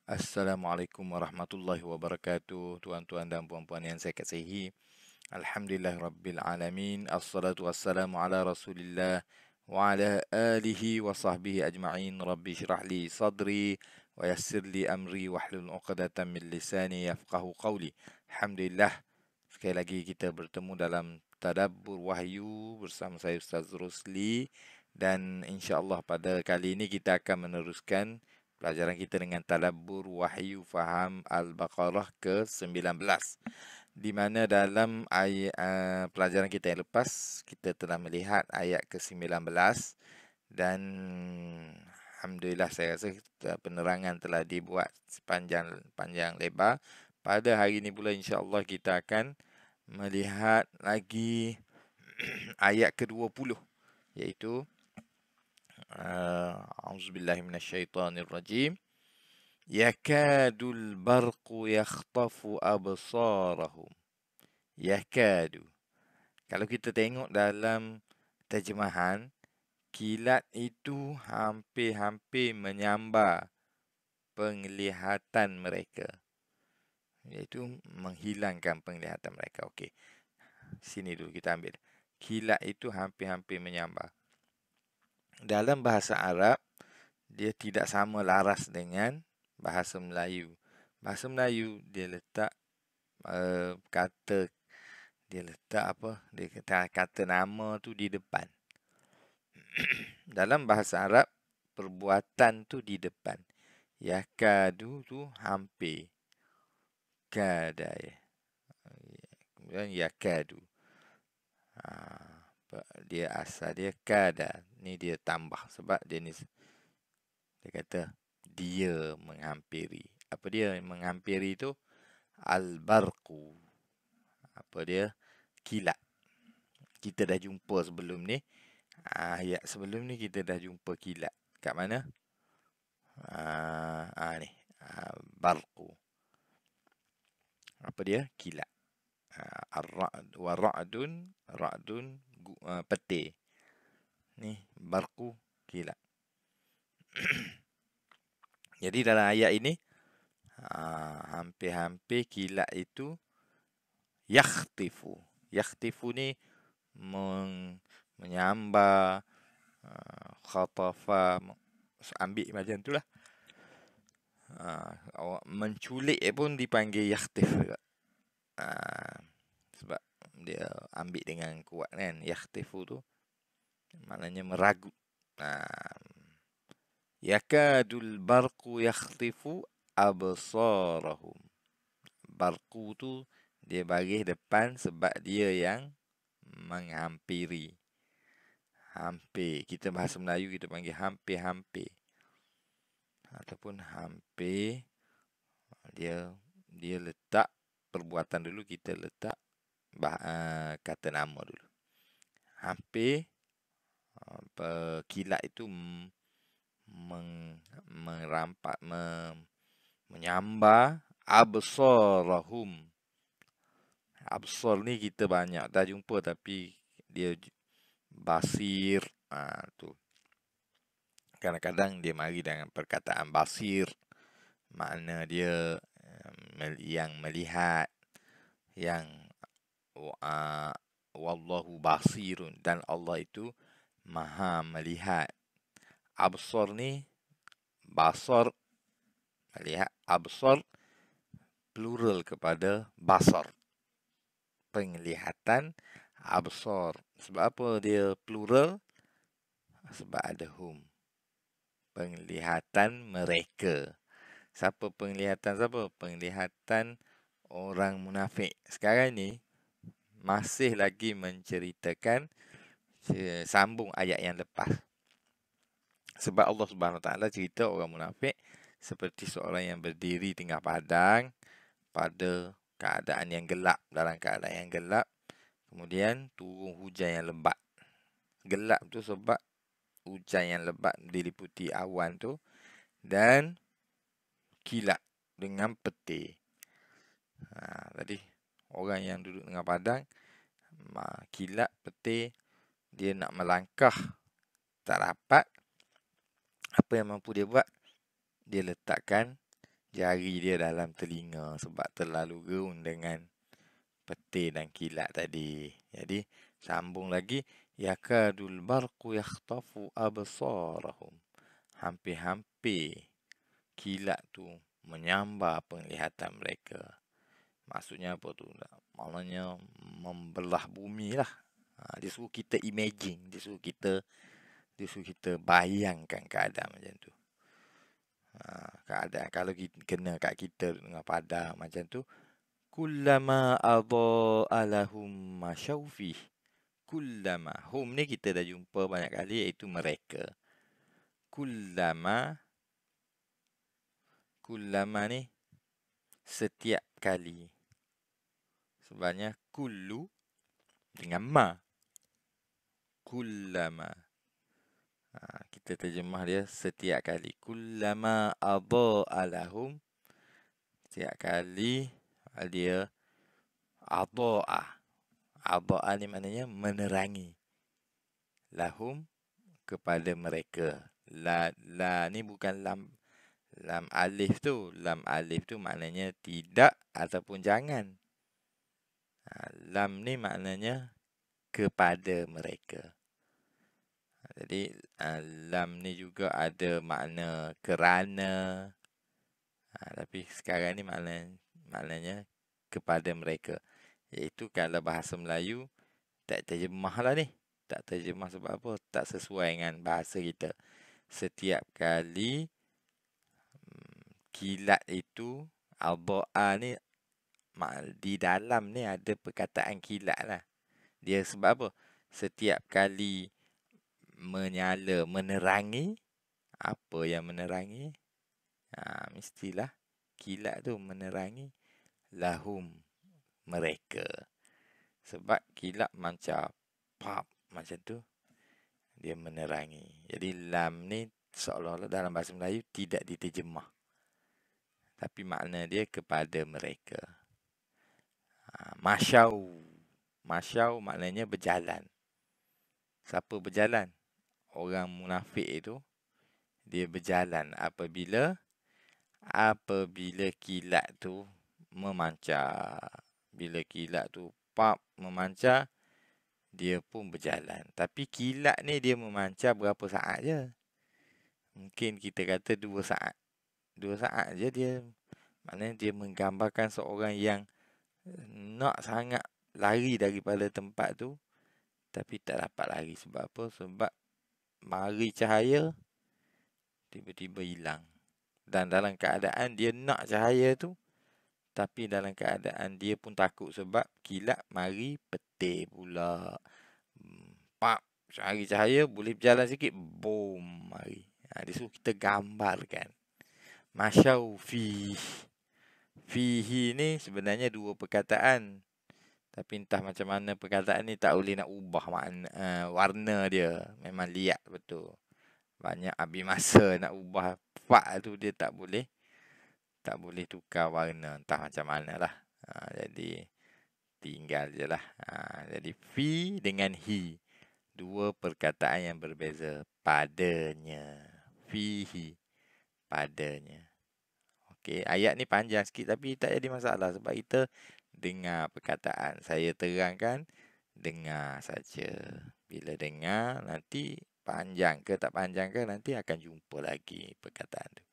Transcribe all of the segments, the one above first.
Assalamualaikum warahmatullahi wabarakatuh. Tuan-tuan dan puan-puan yang saya kasihi. Alhamdulillahirrabbilalamin. Assalatu wassalamu ala rasulillah wa ala alihi wa sahbihi ajma'in. Rabbi syrah li sadri wa yassir li amri wahlul uqdatan min lisani yafqahu qawli. Alhamdulillah. Sekali lagi kita bertemu dalam Tadabbur Wahyu bersama saya Ustaz Rosli. Dan insya-Allah pada kali ini kita akan meneruskan pelajaran kita dengan Tadabbur Wahyu Faham Al-Baqarah ke-19, di mana dalam pelajaran kita yang lepas kita telah melihat ayat ke-19 dan alhamdulillah saya rasa penerangan telah dibuat sepanjang lebar. Pada hari ini pula insya-Allah kita akan melihat lagi ayat ke-20, iaitu A'udzubillahi minasyaitonirrajim. Yakadul barqu yakhtafu absarahum. Yakadu. Kalau kita tengok dalam terjemahan, kilat itu hampir-hampir menyambar penglihatan mereka. Iaitu menghilangkan penglihatan mereka. Okey. Sini dulu kita ambil. Kilat itu hampir-hampir menyambar. Dalam bahasa Arab, dia tidak sama laras dengan bahasa Melayu. Bahasa Melayu dia letak kata dia letak apa? Dia kata nama tu di depan. Dalam bahasa Arab, perbuatan tu di depan. Yakadu tu hampir. Kada ya. Kemudian yakadu. Dia asal dia kada. Ni dia tambah sebab dia ni dia kata dia menghampiri. Apa dia menghampiri tu? Al-barqu. Apa dia? Kilat. Kita dah jumpa sebelum ni. Ayat sebelum ni kita dah jumpa kilat. Kat mana? Ni. Barqu. Apa dia? Kilat. Ar-ra'd wa ra'dun. Ra'dun petir. Ni barqu kilat. Jadi dalam ayat ini hampir-hampir kilat itu yakhtifu. Yakhtifu ni menyambar, khatafa, ambil macam tu lah. Menculik pun dipanggil yakhtif juga. Sebab dia ambil dengan kuat kan. Yakhtifu tu maknanya meragut. Yakadul barqu yakhtifu absarahum. Barqu tu dia baris depan sebab dia yang menghampiri. Hampir. Kita bahasa Melayu kita panggil hampir-hampir. Ataupun hampir. Dia letak perbuatan dulu, kita letak kata nama dulu. Hampir kilat itu merampak, menyambar absarahum. Absar ni kita banyak dah jumpa tapi dia basir. Tu. Kadang-kadang dia mari dengan perkataan basir. Makna dia yang melihat, yang wallahu basirun, dan Allah itu maha melihat. Absar ni basar, melihat. Absar plural kepada basar, penglihatan. Absar. Sebab apa dia plural? Sebab ada hum, penglihatan mereka. Siapa penglihatan siapa? Penglihatan orang munafik. Sekarang ni masih lagi menceritakan sambung ayat yang lepas. Sebab Allah Subhanahu Wa Taala cerita orang munafik seperti seorang yang berdiri tengah padang pada keadaan yang gelap, dalam keadaan yang gelap. Kemudian turun hujan yang lebat. Gelap tu sebab hujan yang lebat diliputi awan tu dan kilat dengan petir. Tadi orang yang duduk tengah padang, kilat, petir, dia nak melangkah tak dapat. Apa yang mampu dia buat? Dia letakkan jari dia dalam telinga sebab terlalu gerun dengan petir dan kilat tadi. Jadi sambung lagi, yakadul barqu yakhtafu absarahum. Hampir-hampir kilat tu menyambar penglihatan mereka. Maksudnya apa tu? Maknanya membelah bumi lah. Dia suruh kita imagine, dia suruh kita bayangkan keadaan macam tu. Keadaan kalau kena kat kita dengan padang macam tu, kullama adha'a lahum masyaw fih. Kullama, hum ni kita dah jumpa banyak kali, iaitu mereka. Kullama ni setiap kali. Sebenarnya kullu dengan ma. Kullama. Kita terjemah dia setiap kali. Kullama adha'a lahum. Setiap kali dia adha'a. Adha'a ni maknanya menerangi. Lahum kepada mereka. La ni bukan lam alif tu. Lam alif tu maknanya tidak ataupun jangan. Lam ni maknanya kepada mereka. Jadi lam ni juga ada makna kerana. Tapi sekarang ni maknanya kepada mereka. Iaitu kalau bahasa Melayu tak terjemah lah ni. Tak terjemah sebab apa? Tak sesuai dengan bahasa kita. Setiap kali kilat itu, adha'a ni di dalam ni ada perkataan kilat lah. Dia sebab apa? Setiap kali menyala, menerangi. Apa yang menerangi? Mestilah kilat tu menerangi lahum mereka. Sebab kilat macam pap macam tu, dia menerangi. Jadi lam ni seolah-olah dalam bahasa Melayu tidak diterjemah. Tapi makna dia kepada mereka. Masyaw. Masyaw maknanya berjalan. Siapa berjalan? Orang munafik itu, dia berjalan apabila kilat tu memancar. Bila kilat tu pap memancar, dia pun berjalan. Tapi kilat ni dia memancar berapa saat je. Mungkin kita kata 2 saat. 2 saat je dia. Maknanya dia menggambarkan seorang yang nak sangat lari daripada tempat tu, tapi tak dapat lari. Sebab apa? Sebab mari cahaya tiba-tiba hilang. Dan dalam keadaan dia nak cahaya tu, tapi dalam keadaan dia pun takut sebab kilat mari petir pula. Pak, cari cahaya boleh berjalan sikit, boom, mari. Dia suruh kita gambarkan. Masyaw fih. Fihi ni sebenarnya 2 perkataan. Tapi entah macam mana perkataan ni tak boleh nak ubah warna dia. Memang liat betul. Banyak habis masa nak ubah fa tu, dia tak boleh tukar warna. Entah macam mana lah. Jadi tinggal je lah. Jadi fi dengan hi, 2 perkataan yang berbeza. Padanya. Fihi. Padanya. Okey, ayat ni panjang sikit tapi tak jadi masalah sebab kita dengar perkataan. Saya terangkan, dengar saja. Bila dengar, nanti panjang ke tak panjang ke, nanti akan jumpa lagi perkataan tu.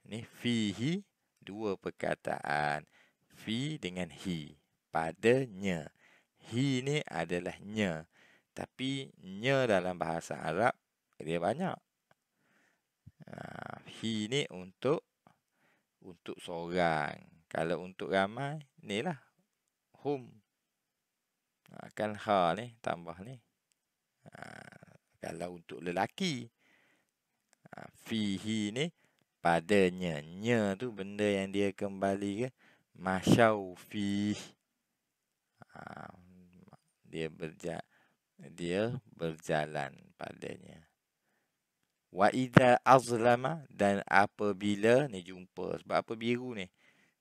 Ni fihi, 2 perkataan. Fi dengan hi. Padanya. Hi ni adalah nya. Tapi nya dalam bahasa Arab, dia banyak. Hi ni untuk seorang. Kalau untuk ramai, ni lah. Hum. Kan ha ni, tambah ni. Kalau untuk lelaki, fihi ni padanya. Nya tu benda yang dia kembali ke masyaw fih. Dia berjalan padanya. Wa idza azlama, dan apabila ni jumpa. Sebab apa biru ni?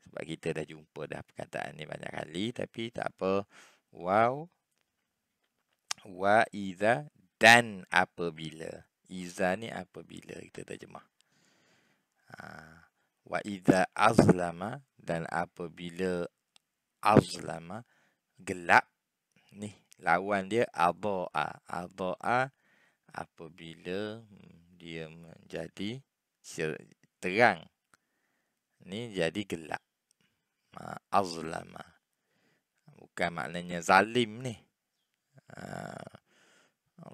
Sebab kita dah jumpa dah perkataan ni banyak kali, tapi tak apa. Wow. Wa idza, dan apabila. Iza ni apabila kita terjemah. Wa idza azlama, dan apabila azlama, gelap. Ni lawan dia adha'a. Adha'a apabila dia menjadi terang. Ni jadi gelap. Azlama. Bukan maknanya zalim ni.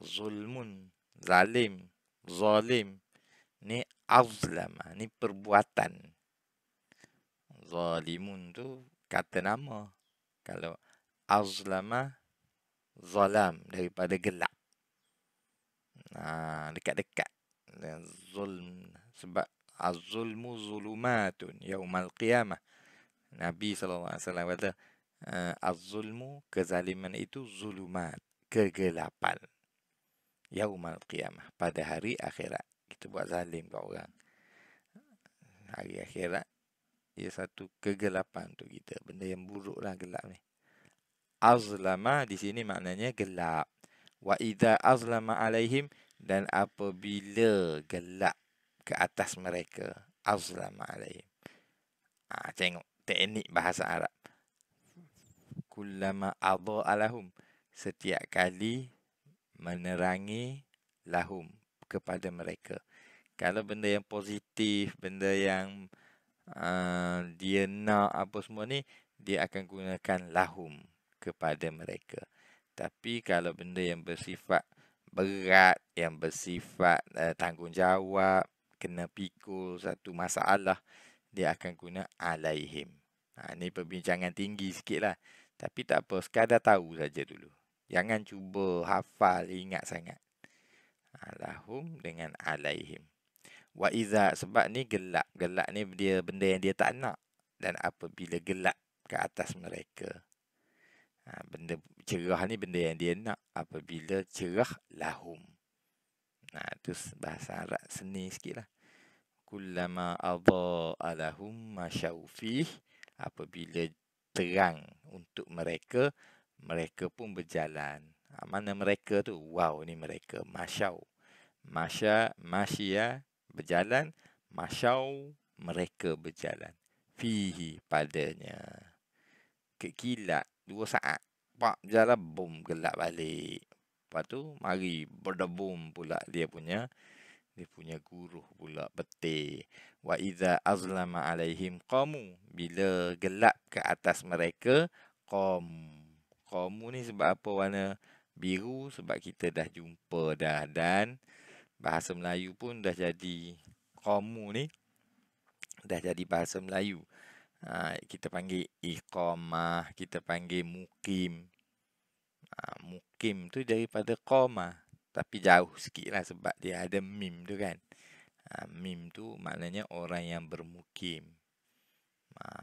Zulmun, zalim, zalim. Ni azlama, ni perbuatan. Zalimun tu kata nama. Kalau azlama, zalam, daripada gelap. Dekat-dekat. Dan zulm, sebab az-zulmu zulumatun yaumal qiyamah. Nabi SAW kata, az-zulmu, kezaliman itu zulumat, kegelapan. Yaumal qiyamah, pada hari akhirat. Kita buat zalim kat orang. Hari akhirat, ia satu kegelapan untuk kita. Benda yang buruk lah gelap ni. Azlama di sini maknanya gelap. Wa idza azlama alaihim, dan apabila gelap ke atas mereka. Azlama alaihim. Tengok teknik bahasa Arab. Kullama adha'a lahum, setiap kali menerangi lahum, kepada mereka. Kalau benda yang positif, benda yang dia nak apa semua ni, dia akan gunakan lahum, kepada mereka. Tapi kalau benda yang bersifat berat, yang bersifat tanggungjawab, kena pikul satu masalah, dia akan guna alaihim. Ni perbincangan tinggi sikit lah. Tapi tak apa, sekadar tahu saja dulu. Jangan cuba hafal, ingat sangat. Lahum dengan alaihim. Wa iza, sebab ni gelap. Gelap ni dia benda yang dia tak nak. Dan apabila gelap ke atas mereka. Benda cerah ni benda yang dia nak. Apabila cerah, lahum. Itu bahasa Arab seni sikit lah. Kullama adha'a lahum masyaw fih, apabila terang untuk mereka, mereka pun berjalan. Mana mereka tu? Wow, ni mereka. Masyaw. Masya, berjalan. Masyaw, mereka berjalan. Fihi, padanya. Kekilat, 2 saat. Pak, berjalan, boom, gelap balik. Lepas tu, mari berdebum pula dia punya guruh pula, betul. Wa iza azlama alaihim qamu, bila gelap ke atas mereka, qamu ni sebab apa warna biru? Sebab kita dah jumpa dah, dan bahasa Melayu pun dah jadi, qamu ni dah jadi bahasa Melayu. Kita panggil iqamah, kita panggil mukim. Mukim tu daripada qamah, tapi jauh sikit lah sebab dia ada mim tu kan. Mim tu maknanya orang yang bermukim.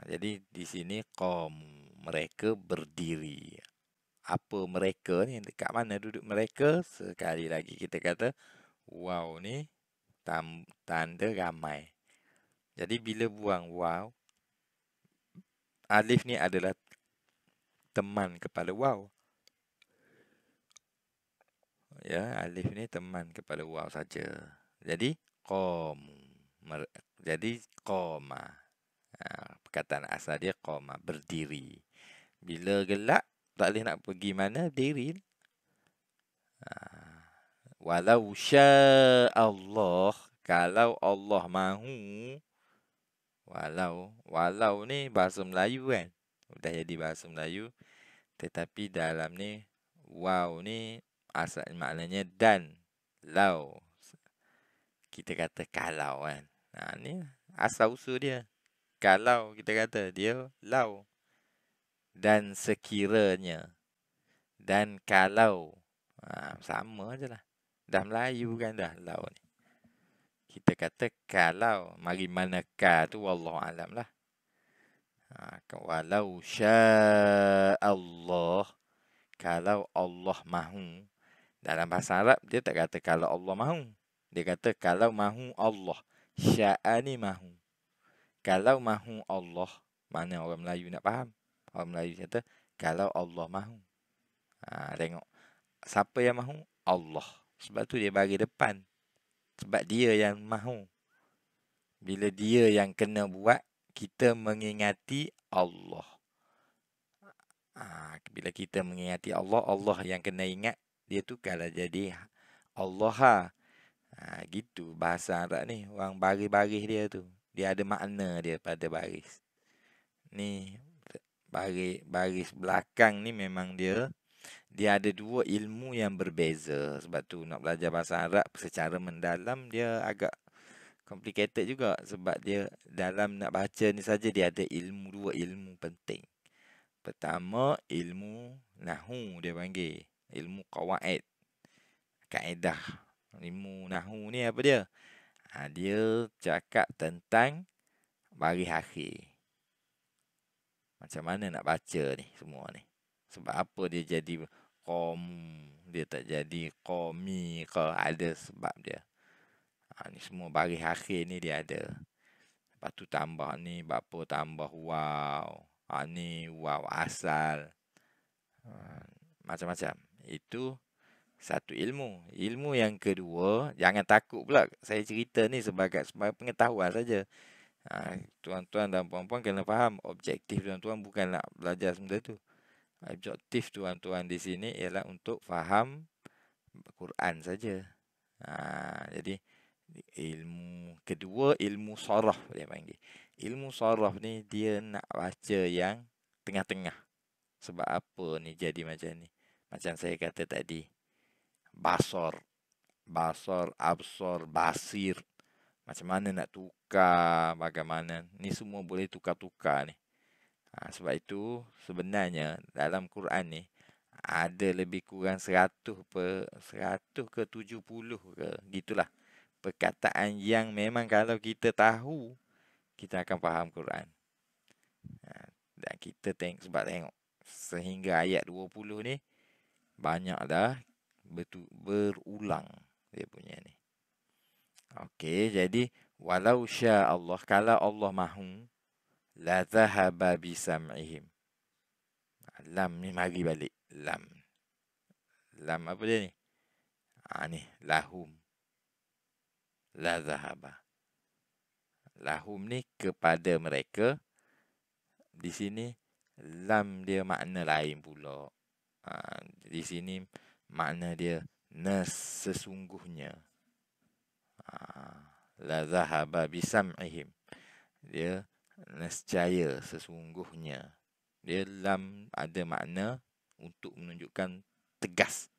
Jadi di sini qamu, mereka berdiri. Apa mereka ni? Dekat mana duduk mereka? Sekali lagi kita kata, wow ni tanda ramai. Jadi bila buang wow, alif ni adalah teman kepada wow. Ya, alif ni teman kepada wow saja. Jadi qamu. Jadi qama. Perkataan asal dia qama, berdiri. Bila gelap, tak boleh nak pergi mana, diri. Walau sya'allah, kalau Allah mahu. Walau ni bahasa Melayu kan. Dah jadi bahasa Melayu. Tetapi dalam ni, wow ni asal maknanya dan. Lau. Kita kata kalau kan. Ni asal usul dia. Kalau kita kata, dia lau. Dan sekiranya. Dan kalau. Sama je lah. Dah Melayu kan dah lau ni. Kita kata kalau. Mari manakah tu wallahualam lah. Walau sya'allah. Kalau Allah mahu. Dalam bahasa Arab, dia tak kata kalau Allah mahu. Dia kata kalau mahu Allah. Sya'a ni mahu. Kalau mahu Allah. Mana orang Melayu nak faham? Orang Melayu kata kalau Allah mahu. Tengok. Siapa yang mahu? Allah. Sebab tu dia bagi depan. Sebab dia yang mahu. Bila dia yang kena buat, kita mengingati Allah. Bila kita mengingati Allah, Allah yang kena ingat, dia tukarlah jadi Allah ha. Gitu bahasa Arab ni. Orang baris-baris dia tu. Dia ada makna dia pada baris. Ni baris belakang ni memang dia ada dua ilmu yang berbeza. Sebab tu nak belajar bahasa Arab secara mendalam dia agak complicated juga. Sebab dia dalam nak baca ni saja dia ada dua ilmu penting. Pertama, ilmu nahu dia panggil. Ilmu qawaid, kaedah. Ilmu nahu ni apa dia? Dia cakap tentang baris akhir. Macam mana nak baca ni semua ni. Sebab apa dia jadi dia tak jadi qomi ke, ada sebab dia. Ni semua baris akhir ni dia ada. Lepas tu tambah ni, bapa tambah waw. Ni waw asal. Macam-macam. Itu satu ilmu. Ilmu yang kedua, jangan takut pula saya cerita ni sebagai pengetahuan saja. Tuan-tuan dan puan-puan kena faham, objektif tuan-tuan bukan nak belajar benda tu. Objektif tuan-tuan di sini ialah untuk faham Quran saja. Jadi ilmu kedua, ilmu saraf dia panggil. Ilmu saraf ni dia nak baca yang tengah-tengah. Sebab apa ni jadi macam ni? Macam saya kata tadi, basar, absar, basir. Macam mana nak tukar, bagaimana. Ni semua boleh tukar-tukar ni. Sebab itu sebenarnya dalam Quran ni ada lebih kurang 100 ke 70 ke gitulah perkataan yang memang kalau kita tahu kita akan faham Quran. Dan kita tengok sehingga ayat 20 ni banyak dah berulang dia punya ni. Okey, jadi walau sya Allah, kalau Allah mahu, la dhahaba bi sam'ihim. Lam ni mari balik. Lam. Lam apa dia ni? Ni lahum. La dhahaba. Lahum ni kepada mereka. Di sini lam dia makna lain pula. Di sini makna dia sesungguhnya. La dhahaba bi sam'ihim. Dia nescaya sesungguhnya. Dia lam ada makna untuk menunjukkan tegas.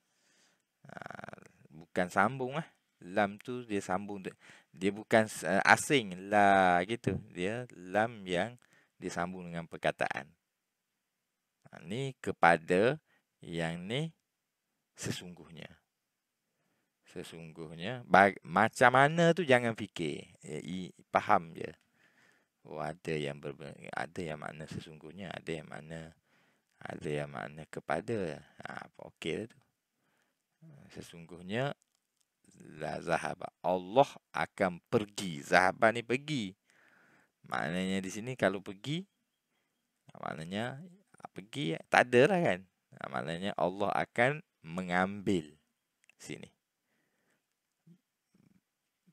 Bukan sambung lah. Lam tu dia sambung. Dia bukan asing la gitu. Dia lam yang disambung dengan perkataan. Ni kepada, yang ni sesungguhnya. Sesungguhnya. Macam mana tu jangan fikir. Faham je. Ada yang makna sesungguhnya, ada yang makna kepada. Okey tu. Sesungguhnya la zahaba. Allah akan pergi. Zahaba ni pergi. Maknanya di sini kalau pergi, maknanya pergi tak ada lah kan. Maknanya Allah akan mengambil sini.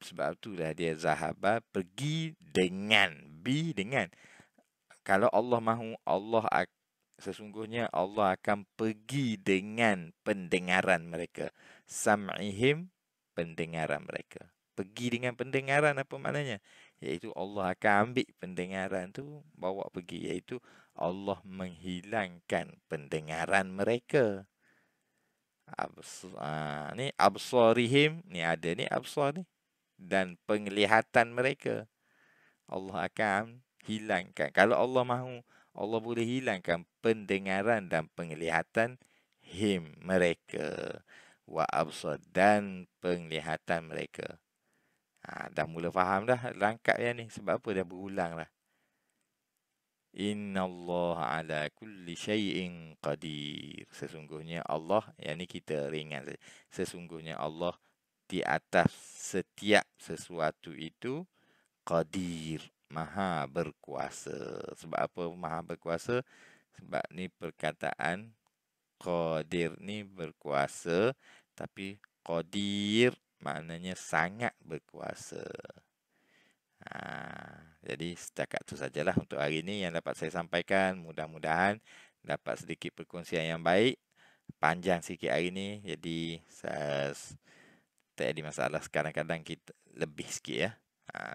Sebab itulah dia zahaba, pergi dengan. Kalau Allah mahu, sesungguhnya Allah akan pergi dengan pendengaran mereka. Sam'ihim, pendengaran mereka. Pergi dengan pendengaran apa maknanya? Iaitu Allah akan ambil pendengaran tu, bawa pergi. Iaitu Allah menghilangkan pendengaran mereka. Ni absarihim, ni ada ni absar ni. Dan penglihatan mereka. Allah akan hilangkan. Kalau Allah mahu, Allah boleh hilangkan pendengaran dan penglihatan mereka. Wa absar, dan penglihatan mereka. Dah mula faham dah rangkap yang ni. Sebab apa dah berulang lah. Inna Allah ala kulli syai'in qadir. Sesungguhnya Allah, yang ni kita ringan saja. Sesungguhnya Allah di atas setiap sesuatu itu qadir, maha berkuasa. Sebab apa maha berkuasa? Sebab ni perkataan qadir ni berkuasa, tapi qadir maknanya sangat berkuasa. Jadi setakat itu sajalah untuk hari ini yang dapat saya sampaikan. Mudah-mudahan dapat sedikit perkongsian yang baik. Panjang sikit hari ini, jadi tak ada masalah. Kadang-kadang kita lebih sikit ya.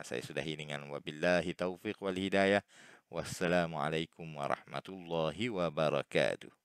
Saya sudahi dengan wabillahi taufiq wal hidayah. Wassalamualaikum warahmatullahi wabarakatuh.